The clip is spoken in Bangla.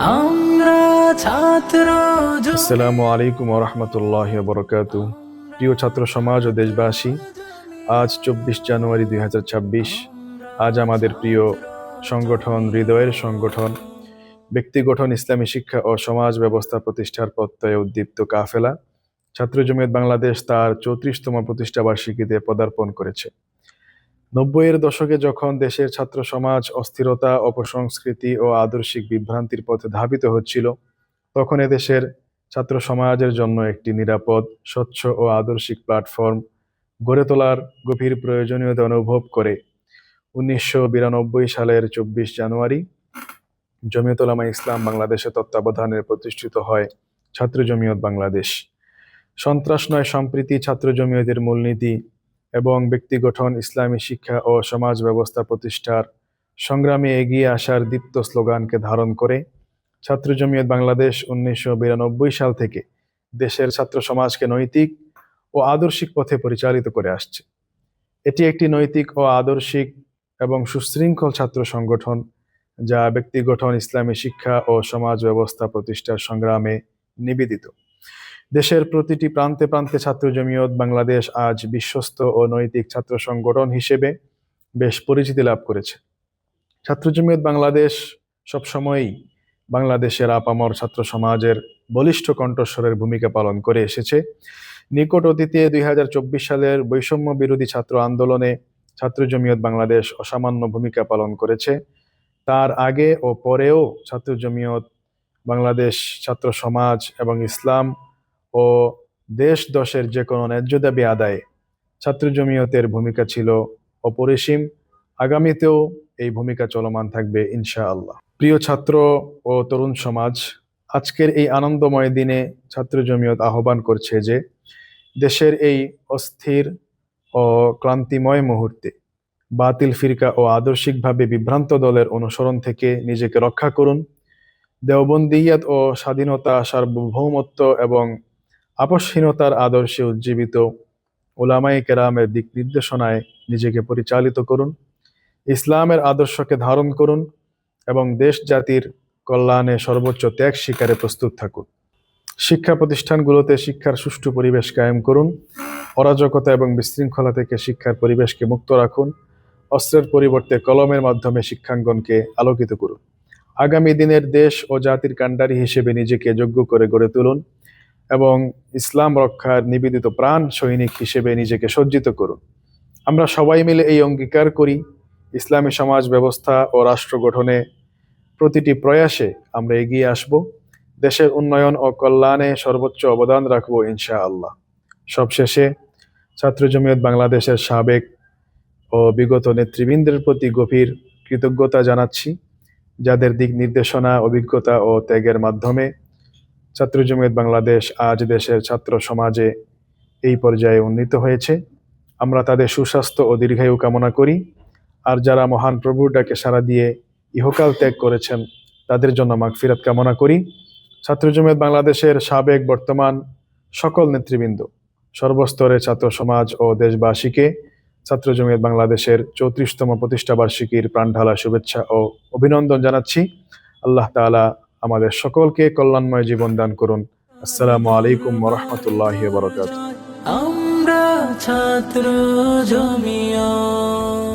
আমরা ছাত্র আসসালামু আলাইকুম ওয়া রাহমাতুল্লাহি ওয়া বারাকাতুহু। প্রিয় ছাত্র সমাজ ও দেশবাসী, আজ 24 জানুয়ারি 2026। আজ আমাদের প্রিয় সংগঠন, হৃদয়ের সংগঠন, ব্যক্তি গঠন, ইসলামী শিক্ষা ও সমাজ ব্যবস্থা প্রতিষ্ঠার প্রত্যয়ে উদ্দীপ্ত কাফেলা ছাত্র জমিয়ত বাংলাদেশ তার 34তম প্রতিষ্ঠা বার্ষিকীতে পদার্পণ করেছে। 90-এর দশকে যখন দেশের ছাত্র সমাজ অস্থিরতা, অপসংস্কৃতি ও আদর্শিক বিভ্রান্তির পথে ধাবিত হচ্ছিল, তখন এদেশের ছাত্র সমাজের জন্য একটি নিরাপদ, স্বচ্ছ ও আদর্শিক প্ল্যাটফর্ম গড়ে তোলার গভীর প্রয়োজনীয়তা অনুভব করে 1992 সালের 24 জানুয়ারি জমিয়ত উলামা ইসলাম বাংলাদেশের তত্ত্বাবধানে প্রতিষ্ঠিত হয় ছাত্র জমিয়ত বাংলাদেশ। সন্ত্রাস নয় সম্প্রীতি ছাত্র জমিয়তের মূলনীতি এবং ব্যক্তি গঠন, ইসলামী শিক্ষা ও সমাজ ব্যবস্থা প্রতিষ্ঠার সংগ্রামে এগিয়ে আসার দীপ্ত স্লোগানকে ধারণ করে ছাত্র জমিয়ত বাংলাদেশ 1992 সাল থেকে দেশের ছাত্র সমাজকে নৈতিক ও আদর্শিক পথে পরিচালিত করে আসছে। এটি একটি নৈতিক ও আদর্শিক এবং সুশৃঙ্খল ছাত্র সংগঠন যা ব্যক্তি গঠন, ইসলামী শিক্ষা ও সমাজ ব্যবস্থা প্রতিষ্ঠার সংগ্রামে নিবেদিত। দেশের প্রতিটি প্রান্তে প্রান্তে ছাত্র জমিয়ত বাংলাদেশ আজ বিশ্বস্ত ও নৈতিক ছাত্র সংগঠন হিসেবে বেশ পরিচিতি লাভ করেছে। ছাত্র জমিয়ত বাংলাদেশ সবসময়ই বাংলাদেশের আপামর ছাত্র সমাজের বলিষ্ঠ কণ্ঠস্বরের ভূমিকা পালন করে এসেছে। নিকট অতীতে 2024 সালের বৈষম্য বিরোধী ছাত্র আন্দোলনে ছাত্র জমিয়ত বাংলাদেশ অসামান্য ভূমিকা পালন করেছে। তার আগে ও পরেও ছাত্র জমিয়ত বাংলাদেশ ছাত্র সমাজ এবং ইসলাম ও দেশ দশের যে কোনো ন্যায্য দাবি আদায়ে ছাত্র জমিয়তের ভূমিকা ছিল অপরিসীম। আগামীতেও এই ভূমিকা চলমান থাকবে ইনশাআল্লাহ। প্রিয় ছাত্র ও তরুণ সমাজ, আজকের এই আনন্দময় দিনে ছাত্র জমিয়ত আহ্বান করছে যে দেশের এই অস্থির ও ক্লান্তিময় মুহূর্তে বাতিল ফিরকা ও আদর্শিকভাবে বিভ্রান্ত দলের অনুসরণ থেকে নিজেকে রক্ষা করুন। দেওবন্দিয়াত ও স্বাধীনতা, সার্বভৌমত্ব এবং আপসহীনতার আদর্শে উজ্জীবিত উলামায়ে কেরামের দিক নির্দেশনায় নিজেকে পরিচালিত করুন। ইসলামের আদর্শকে ধারণ করুন এবং দেশ জাতির কল্যাণে সর্বোচ্চ ত্যাগ স্বীকারে প্রস্তুত থাকুন। শিক্ষা প্রতিষ্ঠানগুলোতে শিক্ষার সুষ্ঠু পরিবেশ কায়েম করুন। অরাজকতা এবং বিশৃঙ্খলা থেকে শিক্ষার পরিবেশকে মুক্ত রাখুন। অস্ত্রের পরিবর্তে কলমের মাধ্যমে শিক্ষাঙ্গনকে আলোকিত করুন। আগামী দিনের দেশ ও জাতির কাণ্ডারী হিসেবে নিজেকে যোগ্য করে গড়ে তুলুন এবং ইসলাম রক্ষার নিবেদিত প্রাণ সৈনিক হিসেবে নিজেকে সজ্জিত করুন। আমরা সবাই মিলে এই অঙ্গীকার করি, ইসলামী সমাজ ব্যবস্থা ও রাষ্ট্র গঠনে প্রতিটি প্রয়াসে আমরা এগিয়ে আসব। দেশের উন্নয়ন ও কল্যাণে সর্বোচ্চ অবদান রাখবো ইনশাআল্লাহ। সবশেষে ছাত্র জমিয়ত বাংলাদেশের সাবেক ও বিগত নেতৃবৃন্দের প্রতি গভীর কৃতজ্ঞতা জানাচ্ছি, যাদের দিক নির্দেশনা, অভিজ্ঞতা ও ত্যাগের মাধ্যমে ছাত্র জমিয়ত বাংলাদেশ আজ দেশের ছাত্র সমাজে এই পর্যায়ে উন্নীত হয়েছে। আমরা তাদের সুস্বাস্থ্য ও দীর্ঘায়ু কামনা করি। আর যারা মহান প্রভুর ডাকে সাড়া দিয়ে ইহকাল ত্যাগ করেছেন, তাদের জন্য মাগফিরাত কামনা করি। ছাত্র জমিয়ত বাংলাদেশের সাবেক বর্তমান সকল নেতৃবৃন্দ, সর্বস্তরের ছাত্র সমাজ ও দেশবাসীকে ছাত্র জমিয়ত বাংলাদেশের 34তম প্রতিষ্ঠা বার্ষিকীর প্রাণঢালা শুভেচ্ছা ও অভিনন্দন জানাচ্ছি। আল্লাহ তাআলা আমাদের সকলকে কল্যাণময় জীবন দান করুন। আসসালামু আলাইকুম ওয়া রাহমাতুল্লাহি ওয়া বারাকাতুহু। আমরা ছাত্র জমিয়ত।